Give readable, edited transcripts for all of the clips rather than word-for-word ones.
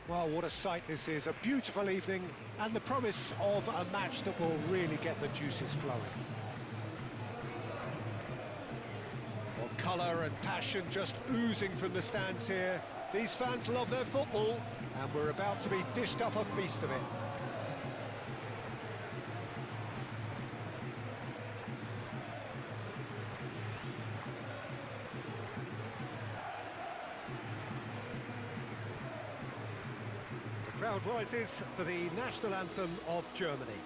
Well, what a sight this is, a beautiful evening and the promise of a match that will really get the juices flowing. Well, colour and passion just oozing from the stands here. These fans love their football and we're about to be dished up a feast of it. The crowd rises for the national anthem of Germany.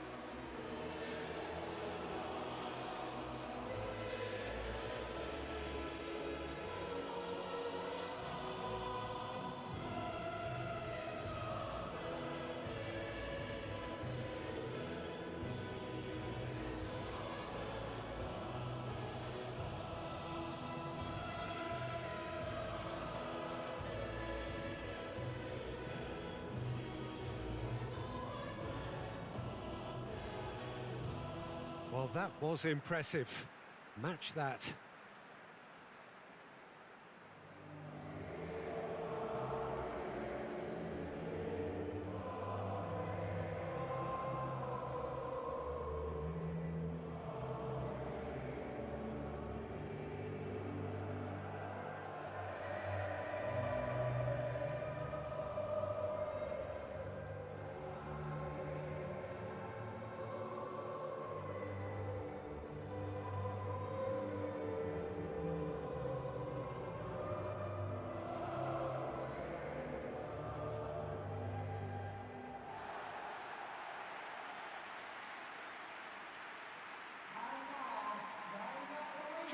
Well, that was impressive. Match that.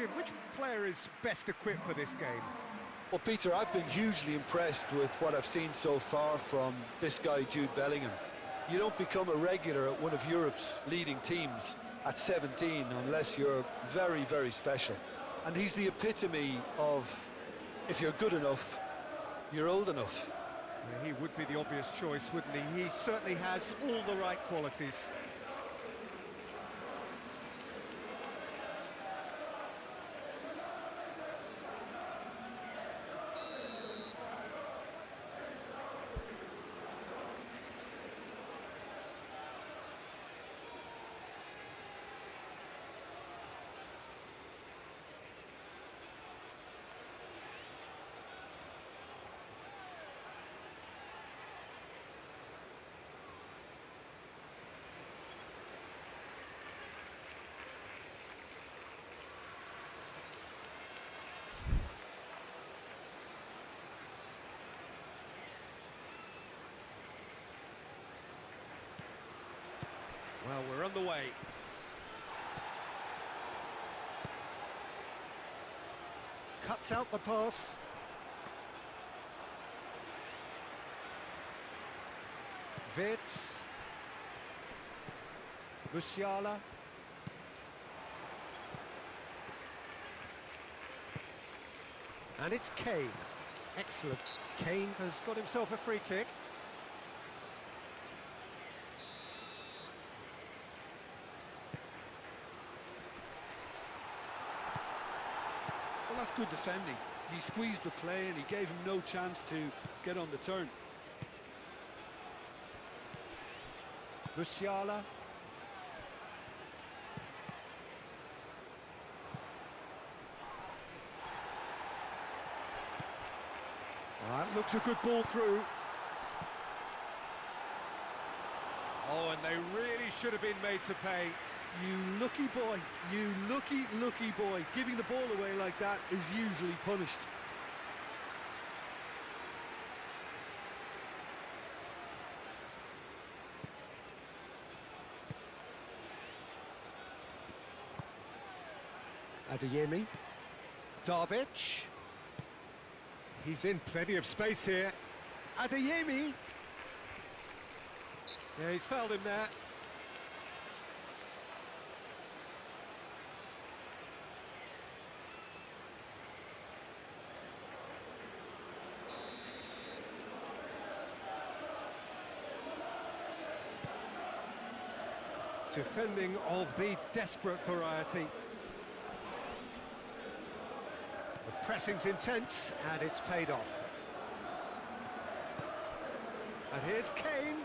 Jim, which player is best equipped for this game? Well, Peter, I've been hugely impressed with what I've seen so far from this guy, Jude Bellingham. You don't become a regular at one of Europe's leading teams at 17 unless you're very, very special. And he's the epitome of, if you're good enough, you're old enough. Yeah, he would be the obvious choice, wouldn't he? He certainly has all the right qualities. Well, we're on the way. Cuts out the pass. Wirtz. Musiala. And it's Kane. Excellent. Kane has got himself a free kick. Well, that's good defending. He squeezed the play and he gave him no chance to get on the turn. Musiala. That looks a good ball through. Oh, and they really should have been made to pay. You lucky boy, you lucky boy. Giving the ball away like that is usually punished. Adeyemi. Darvic. He's in plenty of space here. Adeyemi. Yeah, he's fouled him there. Defending of the desperate variety. The pressing's intense, and it's paid off. And here's Kane.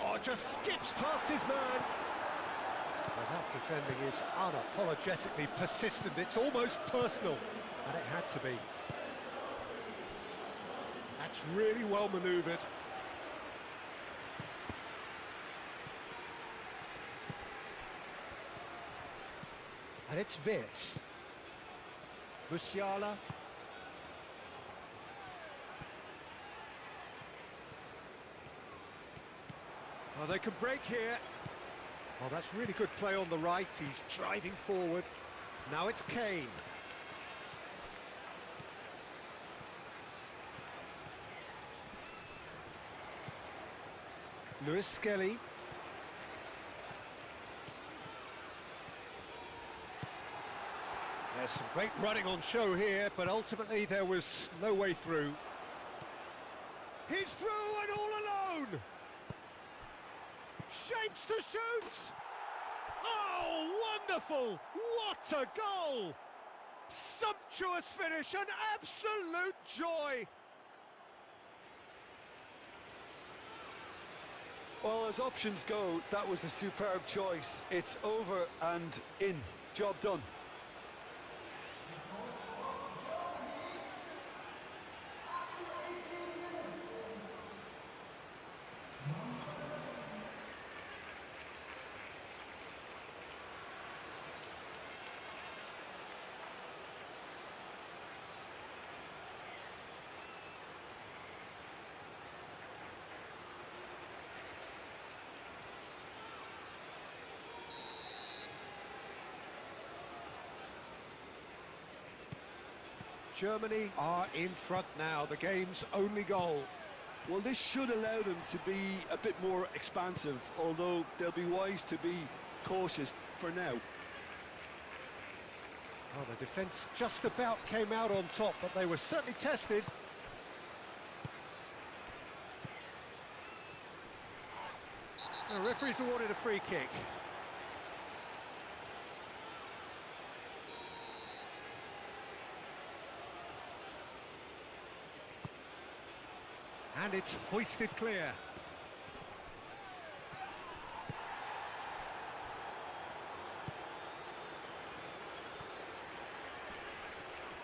Oh, just skips past his man. Well, that defending is unapologetically persistent. It's almost personal, and it had to be. That's really well manoeuvred. And it's Wirtz. Musiala. Oh, they could break here. Oh, that's really good play on the right. He's driving forward. Now it's Kane. Lewis Skelly. There's some great running on show here, but ultimately there was no way through. He's through and all alone! Shapes to shoot! Oh, wonderful! What a goal! Sumptuous finish, an absolute joy! Well, as options go, that was a superb choice. It's over and in. Job done. Germany are in front now, the game's only goal. Well, this should allow them to be a bit more expansive, although they'll be wise to be cautious for now. Oh, the defence just about came out on top, but they were certainly tested. The referee's awarded a free kick. And it's hoisted clear.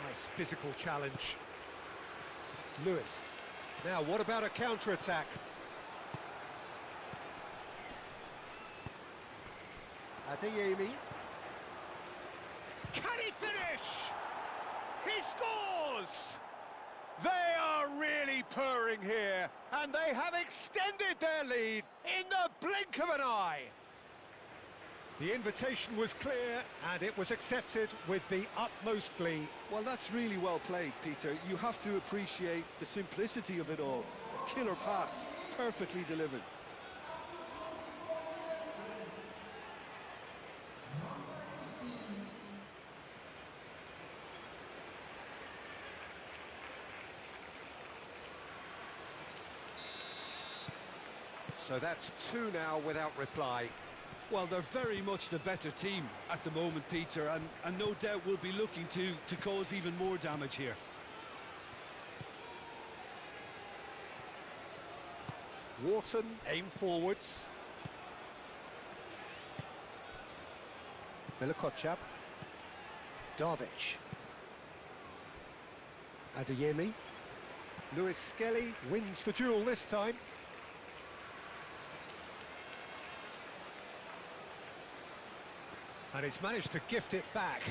Nice physical challenge. Lewis. Now, what about a counter-attack? Adeyemi. Can he finish? He scores! They are really purring scoring here, and they have extended their lead in the blink of an eye. The invitation was clear, and it was accepted with the utmost glee. Well, that's really well played, Peter. You have to appreciate the simplicity of it all. Killer pass, perfectly delivered. So that's two now without reply. Well, they're very much the better team at the moment, Peter, and no doubt will be looking to cause even more damage here. Wharton aim forwards. Milokochab. Darvic. Adeyemi. Lewis Skelly wins the duel this time. And he's managed to gift it back.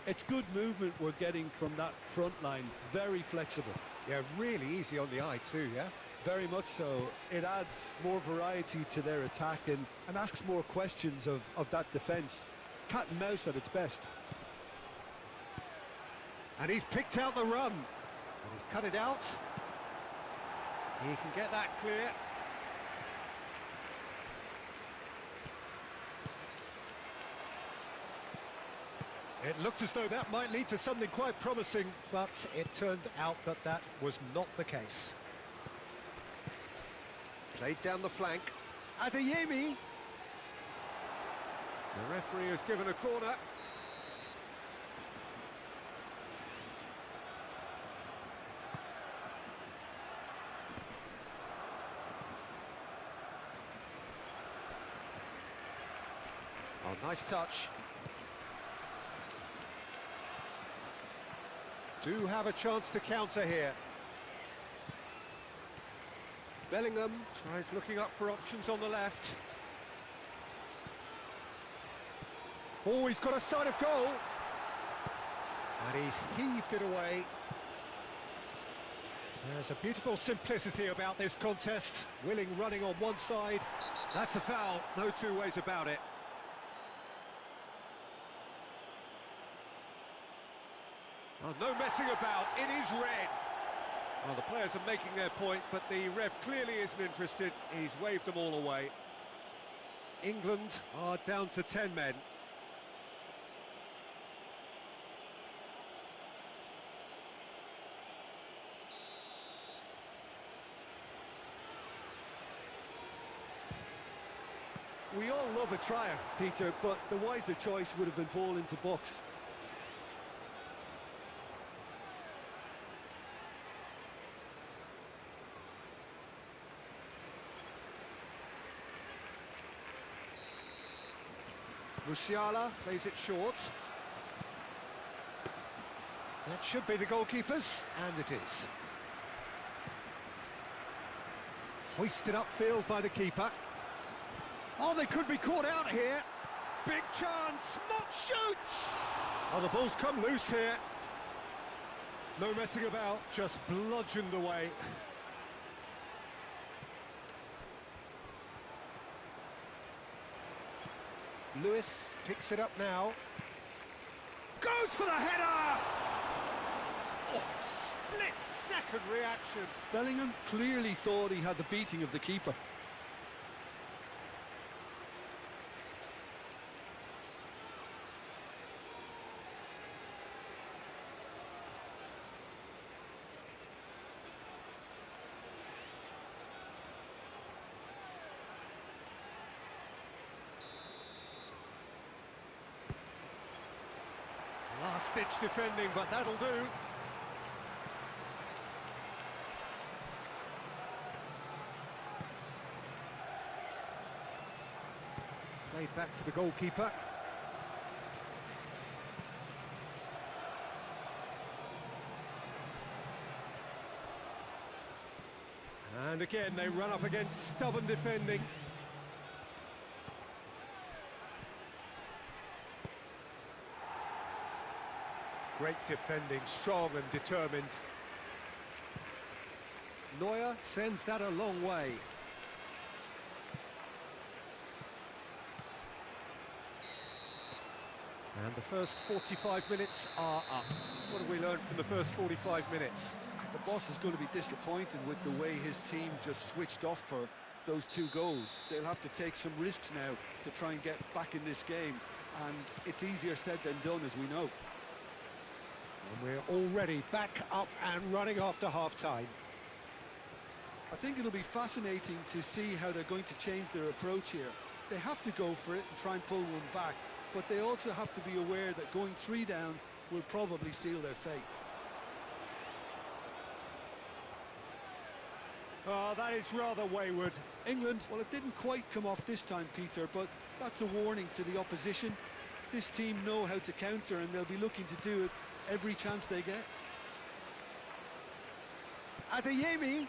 It's good movement we're getting from that front line, very flexible. Yeah, really easy on the eye too, yeah? Very much so. It adds more variety to their attack and asks more questions of that defence. Cat and mouse at its best. And he's picked out the run. And he's cut it out. He can get that clear. It looked as though that might lead to something quite promising, but it turned out that that was not the case. Played down the flank. Adeyemi. The referee has given a corner. Oh, nice touch. Do have a chance to counter here. Bellingham tries looking up for options on the left. Oh, he's got a sight of goal. And he's heaved it away. There's a beautiful simplicity about this contest. Willing running on one side. That's a foul, no two ways about it. Oh, no messing about, it is red. Well, the players are making their point, but the ref clearly isn't interested. He's waved them all away. England are down to 10 men. We all love a trier, Peter, but the wiser choice would have been ball into box. Musiala plays it short. That should be the goalkeeper's, and it is. Hoisted upfield by the keeper. Oh, they could be caught out here. Big chance, Mott shoots! Oh, the ball's come loose here. No messing about, just bludgeoned away. Lewis picks it up now. Goes for the header! Oh, split-second reaction. Bellingham clearly thought he had the beating of the keeper. Last-ditch defending, but that'll do. Played back to the goalkeeper. And again, they run up against stubborn defending. Great defending, strong and determined. Neuer sends that a long way. And the first 45 minutes are up. What have we learned from the first 45 minutes? The boss is going to be disappointed with the way his team just switched off for those 2 goals. They'll have to take some risks now to try and get back in this game, and it's easier said than done, as we know. And we're already back up and running after half-time. I think it'll be fascinating to see how they're going to change their approach here. They have to go for it and try and pull one back, but they also have to be aware that going 3 down will probably seal their fate. Oh, that is rather wayward. England, well, it didn't quite come off this time, Peter, but that's a warning to the opposition. This team know how to counter, and they'll be looking to do it every chance they get. Adeyemi.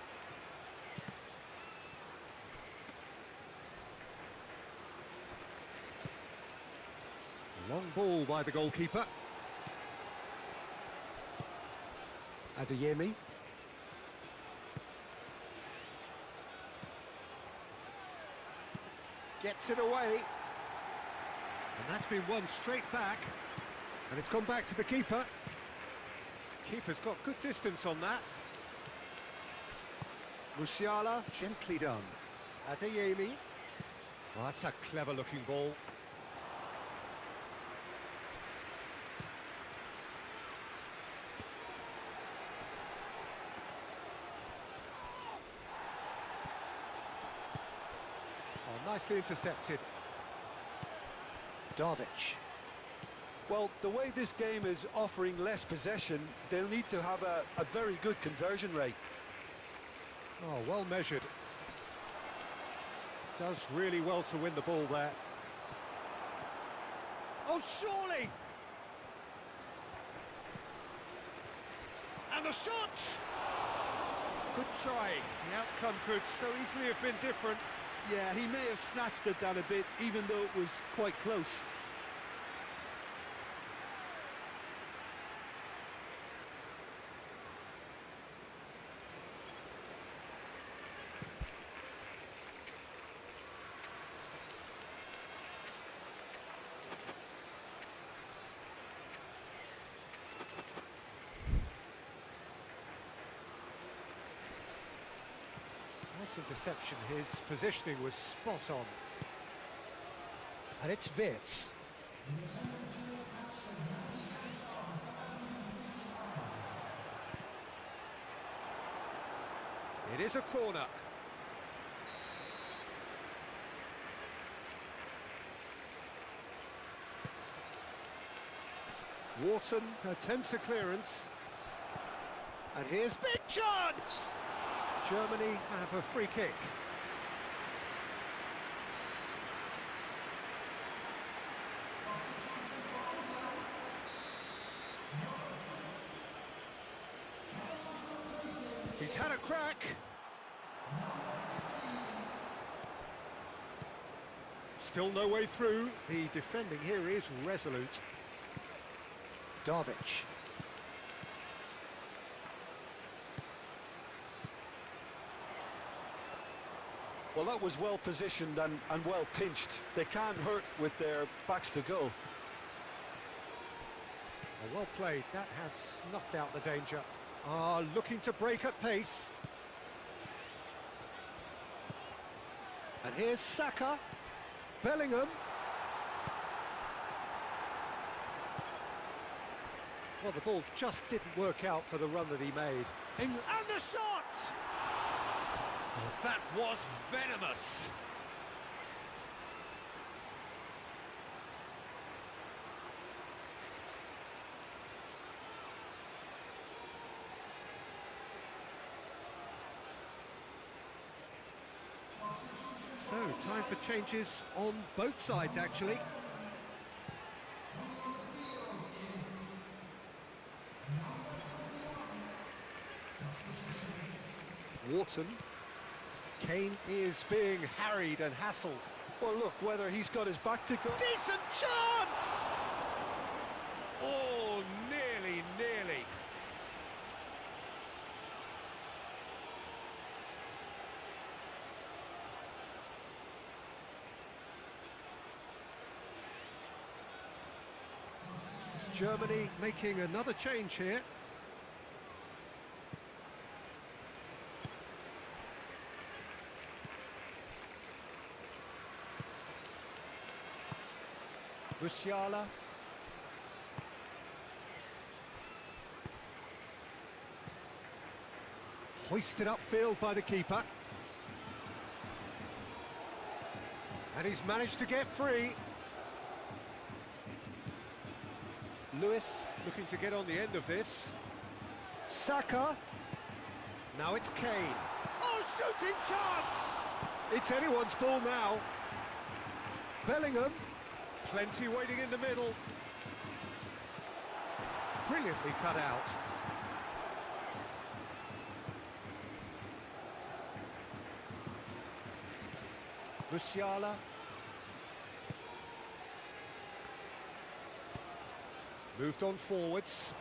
Long ball by the goalkeeper. Adeyemi. Gets it away. And that's been won straight back. And it's gone back to the keeper. Keeper's got good distance on that. Musiala, gently done. Adeyemi. Oh, that's a clever-looking ball. Oh, nicely intercepted. Darvic. Well, the way this game is offering less possession, they'll need to have a very good conversion rate. Oh, well measured. Does really well to win the ball there. Oh, surely! And the shot! Good try. The outcome could so easily have been different. Yeah, he may have snatched at that a bit, even though it was quite close. Nice interception, his positioning was spot on. And it's Wirtz. It is a corner. Wharton attempts a clearance. And here's big chance! Germany have a free kick. He's had a crack. Still no way through. The defending here is resolute. Darvic. Well, that was well positioned and well pinched. They can't hurt with their backs to go. Well played. That has snuffed out the danger. Looking to break at pace. And here's Saka. Bellingham. Well, the ball just didn't work out for the run that he made. And the shot! Oh, that was venomous. So, time for changes on both sides, actually. Wharton. Kane is being harried and hassled. Well, look, whether he's got his back to go... Decent chance! Oh, nearly. Germany making another change here. Musiala. Hoisted upfield by the keeper. And he's managed to get free. Lewis looking to get on the end of this. Saka. Now it's Kane. Oh, shooting chance! It's anyone's ball now. Bellingham. Plenty waiting in the middle. Brilliantly cut out. Musiala. Moved on forwards.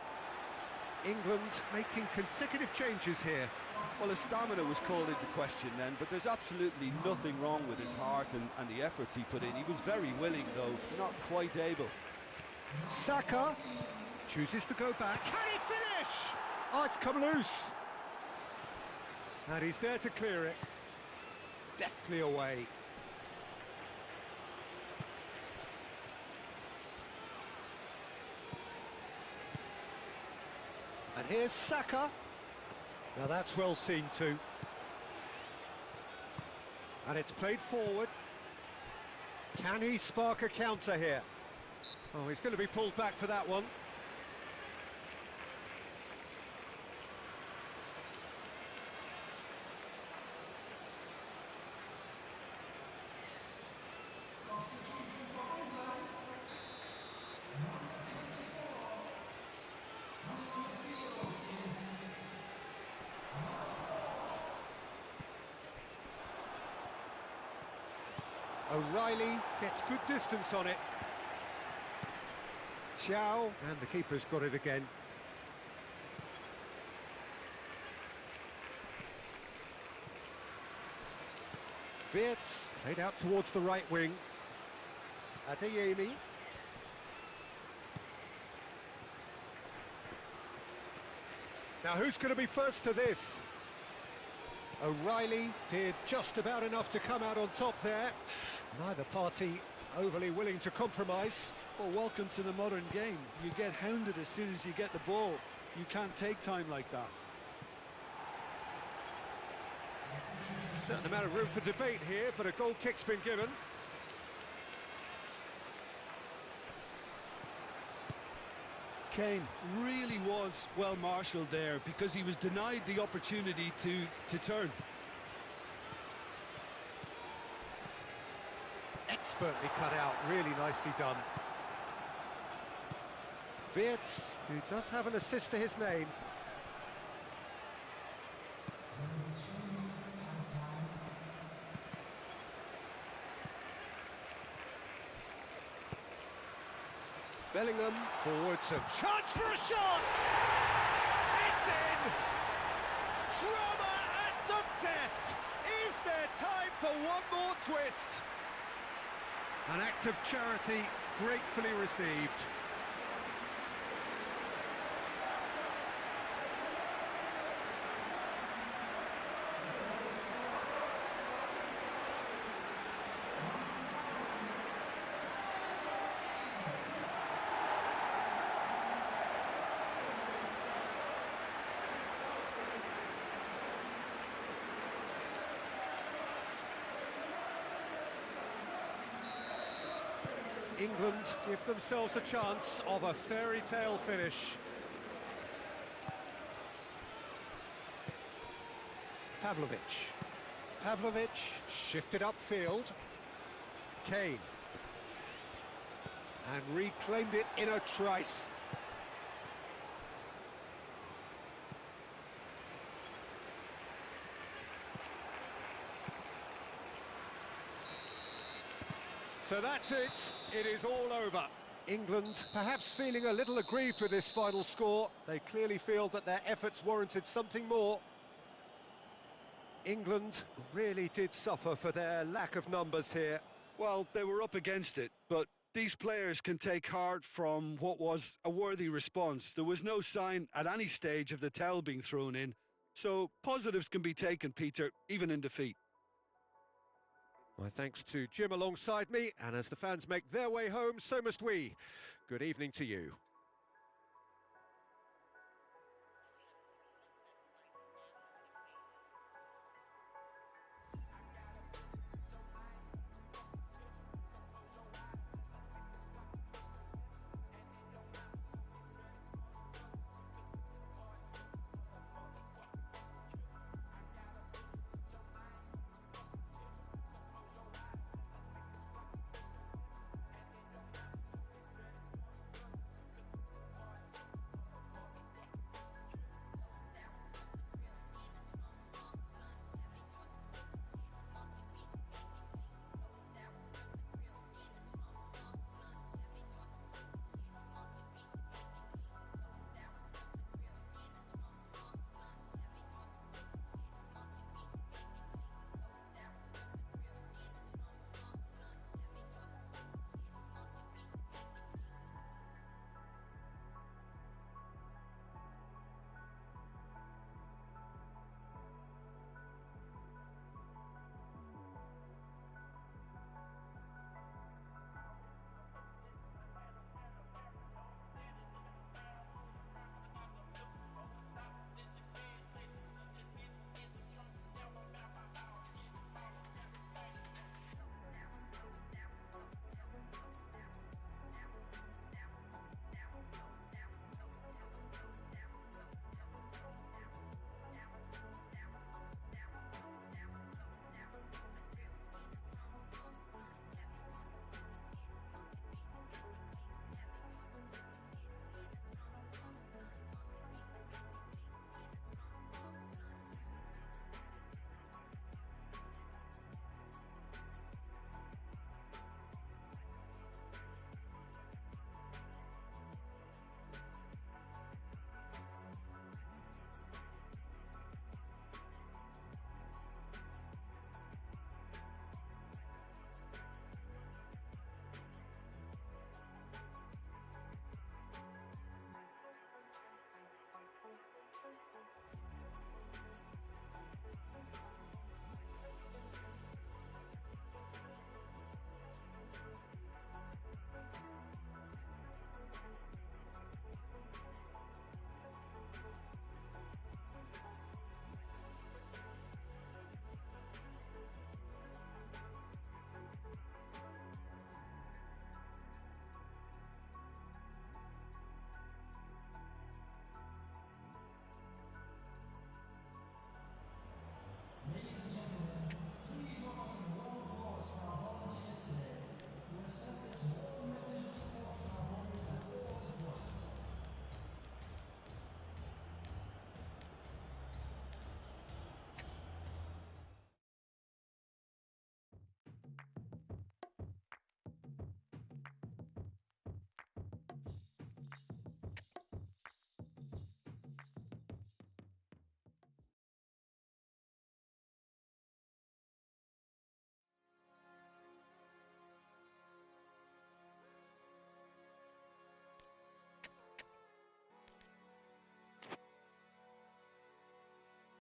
England making consecutive changes here. Well, his stamina was called into question then, but there's absolutely nothing wrong with his heart and the efforts he put in. He was very willing, though, not quite able. Saka chooses to go back. Can he finish? Oh, it's come loose. And he's there to clear it. Deftly away. And here's Saka. Now that's well seen too. And it's played forward. Can he spark a counter here? Oh, he's going to be pulled back for that one. O'Reilly gets good distance on it. Chow, and the keeper's got it again. Wirtz played out towards the right wing. Adeyemi. Now who's going to be first to this? O'Reilly did just about enough to come out on top there. Neither party overly willing to compromise. Well, welcome to the modern game. You get hounded as soon as you get the ball. You can't take time like that. Certain amount of room for debate here, but a goal kick's been given. Kane really was well marshalled there because he was denied the opportunity to turn. Expertly cut out, really nicely done. Wirtz, who does have an assist to his name. Bellingham forwards and chance for a shot! It's in! Drama at the death! Is there time for one more twist? An act of charity gratefully received. England give themselves a chance of a fairy tale finish. Pavlović shifted upfield. Kane. And reclaimed it in a trice. So that's it. It is all over. England perhaps feeling a little aggrieved with this final score. They clearly feel that their efforts warranted something more. England really did suffer for their lack of numbers here. Well, they were up against it, but These players can take heart from what was a worthy response. There was no sign at any stage of the towel being thrown in, so positives can be taken, Peter, even in defeat. My thanks to Jim alongside me, and as the fans make their way home, so must we. Good evening to you.